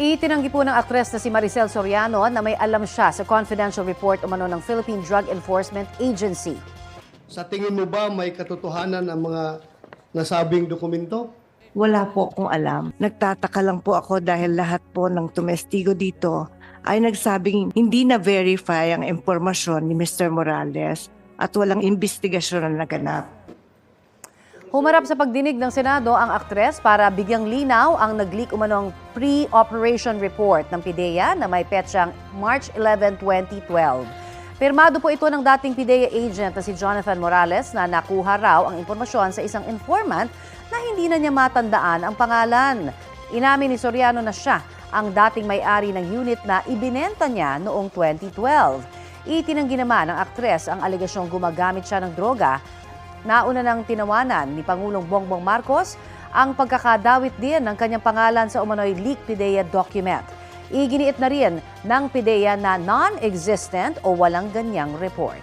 Itinanggi po ng aktres na si Maricel Soriano na may alam siya sa confidential report umano ng Philippine Drug Enforcement Agency. Sa tingin mo ba may katotohanan ang mga nasabing dokumento? Wala po akong alam. Nagtataka lang po ako dahil lahat po ng tumestigo dito ay nagsabing hindi na-verify ang impormasyon ni Mr. Morales at walang investigasyon na naganap. Humarap sa pagdinig ng Senado ang aktres para bigyang linaw ang nag-leak umanong pre-operation report ng PIDEA na may petsang March 11, 2012. Pirmado po ito ng dating PIDEA agent na si Jonathan Morales na nakuha raw ang impormasyon sa isang informant na hindi na niya matandaan ang pangalan. Inamin ni Soriano na siya ang dating may-ari ng unit na ibinenta niya noong 2012. Itinanggi naman ng aktres ang alegasyong gumagamit siya ng droga. Nauna nang tinawanan ni Pangulong Bongbong Marcos ang pagkakadawit din ng kanyang pangalan sa umano'y leaked PIDEA document. Iginiit na rin ng PIDEA na non-existent o walang ganyang report.